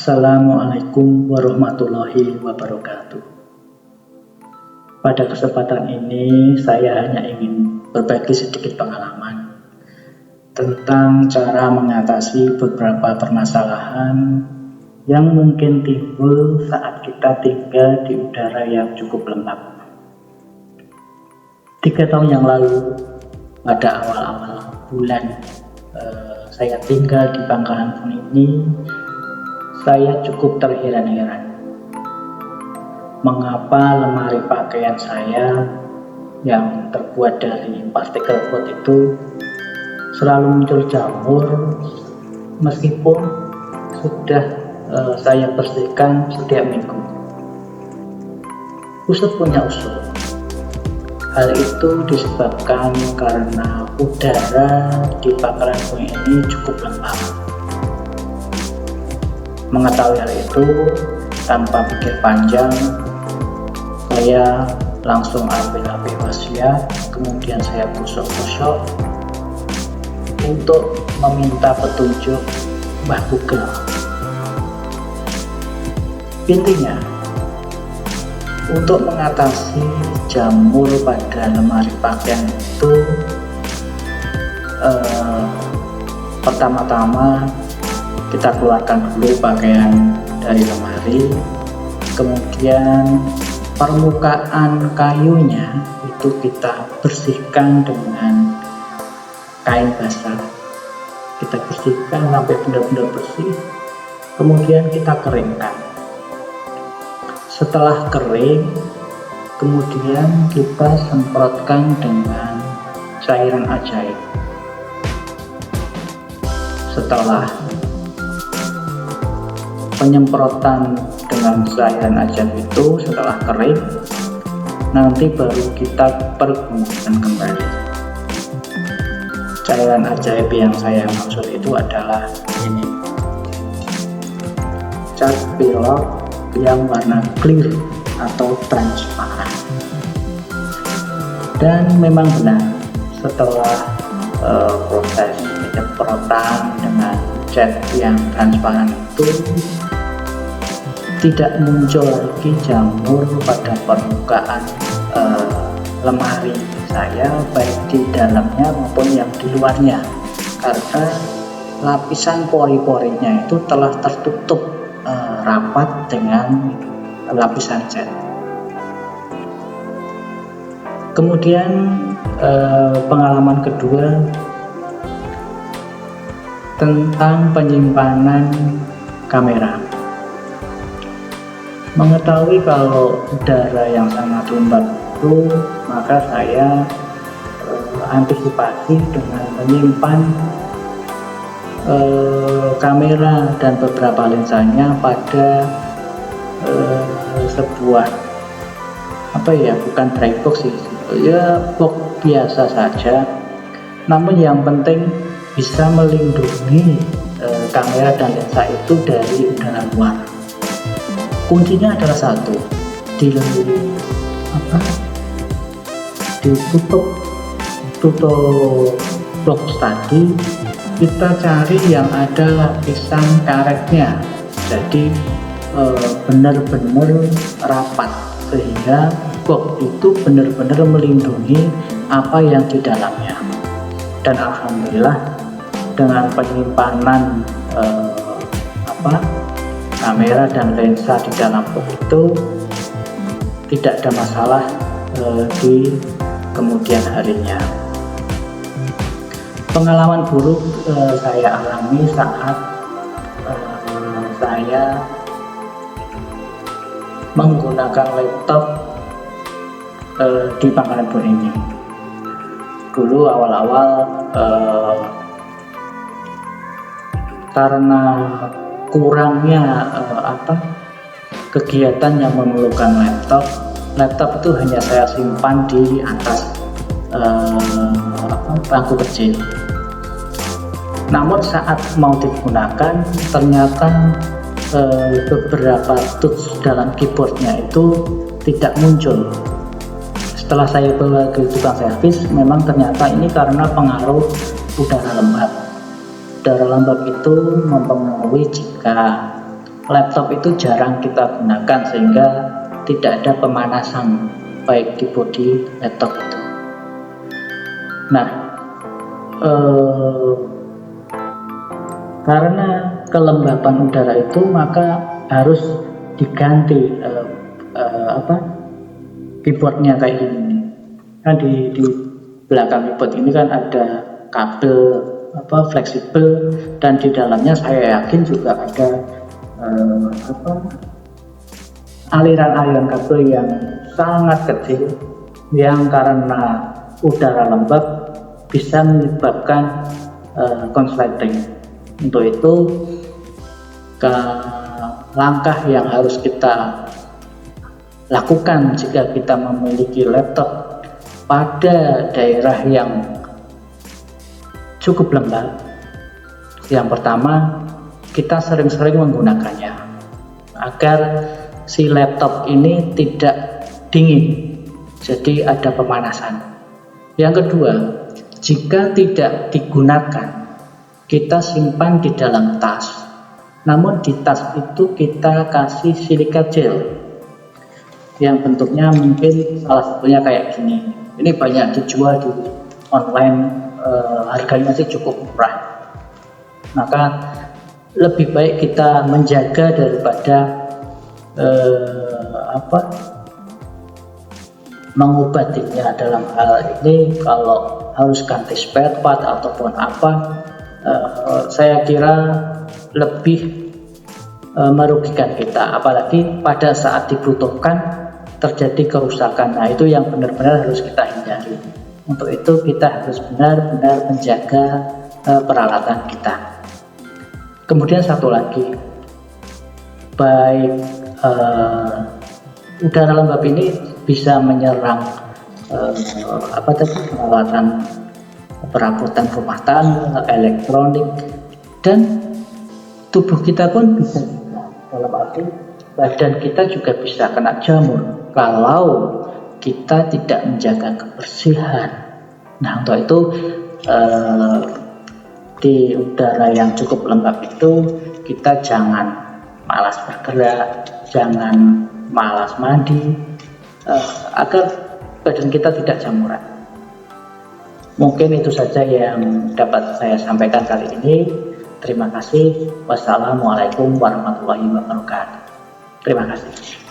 Assalamualaikum warahmatullahi wabarakatuh. Pada kesempatan ini saya hanya ingin berbagi sedikit pengalaman tentang cara mengatasi beberapa permasalahan yang mungkin timbul saat kita tinggal di udara yang cukup lembab. 3 tahun yang lalu, pada awal-awal bulan saya tinggal di Pangkalan Bun ini, saya cukup terheran-heran mengapa lemari pakaian saya yang terbuat dari partikel board itu selalu muncul jamur meskipun sudah saya bersihkan setiap minggu. Usut punya usut, hal itu disebabkan karena udara di Pangkalan Bun ini cukup lembab. Mengetahui hal itu, tanpa pikir panjang, saya langsung ambil HP wasiat, kemudian saya gosok-gosok untuk meminta petunjuk Mbah Google. Intinya, untuk mengatasi jamur pada lemari pakaian itu, pertama-tama kita keluarkan dulu pakaian dari lemari, kemudian permukaan kayunya itu kita bersihkan dengan kain basah. Kita bersihkan sampai benar-benar bersih, kemudian kita keringkan. Setelah kering, kemudian kita semprotkan dengan cairan ajaib. Setelah penyemprotan dengan cairan ajaib itu, setelah kering, nanti baru kita pergunakan kembali. Cairan ajaib yang saya maksud itu adalah ini, cat pilok yang warna clear atau transparan. Dan memang benar, setelah proses penyemprotan dengan cat yang transparan itu, tidak muncul lagi jamur pada permukaan lemari saya, baik di dalamnya maupun yang di luarnya, karena lapisan pori-porinya itu telah tertutup rapat dengan lapisan cat. Kemudian pengalaman kedua tentang penyimpanan kamera. Mengetahui kalau udara yang sangat lembab itu, maka saya antisipasi dengan menyimpan kamera dan beberapa lensanya pada sebuah bukan dry box sih, box biasa saja, namun yang penting bisa melindungi kamera dan lensa itu dari udara luar. Kuncinya adalah satu, ditutup box tadi, kita cari yang ada lapisan karetnya, jadi benar-benar rapat sehingga box itu benar-benar melindungi apa yang di dalamnya. Dan alhamdulillah, dengan penyimpanan kamera dan lensa di dalam box itu tidak ada masalah di kemudian harinya. Pengalaman buruk saya alami saat saya menggunakan laptop di Pangkalan Bun ini. Dulu awal-awal karena kurangnya kegiatan yang memerlukan laptop itu hanya saya simpan di atas bangku kecil. Namun saat mau digunakan, ternyata beberapa tools dalam keyboardnya itu tidak muncul. Setelah saya bawa ke tukang servis, memang ternyata ini karena pengaruh udara lembab. Udara lembab itu mempengaruhi jika laptop itu jarang kita gunakan sehingga tidak ada pemanasan baik di bodi laptop itu. Nah, karena kelembapan udara itu maka harus diganti keyboardnya kayak gini. Kan di belakang keyboard ini kan ada kabel fleksibel, dan di dalamnya saya yakin juga ada aliran-aliran kabel yang sangat kecil yang karena udara lembab bisa menyebabkan konsleting. Untuk itu langkah yang harus kita lakukan jika kita memiliki laptop pada daerah yang cukup lembab. Yang pertama, kita sering-sering menggunakannya agar si laptop ini tidak dingin, jadi ada pemanasan. Yang kedua, jika tidak digunakan, kita simpan di dalam tas. Namun di tas itu kita kasih silika gel yang bentuknya mungkin salah satunya kayak gini. Ini banyak dijual di online, harganya sih cukup murah. Maka lebih baik kita menjaga daripada mengobatinya. Dalam hal ini kalau harus ganti spare part ataupun saya kira lebih merugikan kita, apalagi pada saat dibutuhkan terjadi kerusakan. Nah, itu yang benar-benar harus kita hindari. Untuk itu kita harus benar-benar menjaga peralatan kita. Kemudian satu lagi, baik udara lembab ini bisa menyerang peralatan perabotan rumah tangga, elektronik, dan tubuh kita pun bisa juga, dalam arti badan kita juga bisa kena jamur kalau kita tidak menjaga kebersihan. Nah, untuk itu di udara yang cukup lembab itu kita jangan malas bergerak, jangan malas mandi, agar badan kita tidak jamuran. Mungkin itu saja yang dapat saya sampaikan kali ini. Terima kasih. Wassalamualaikum warahmatullahi wabarakatuh. Terima kasih.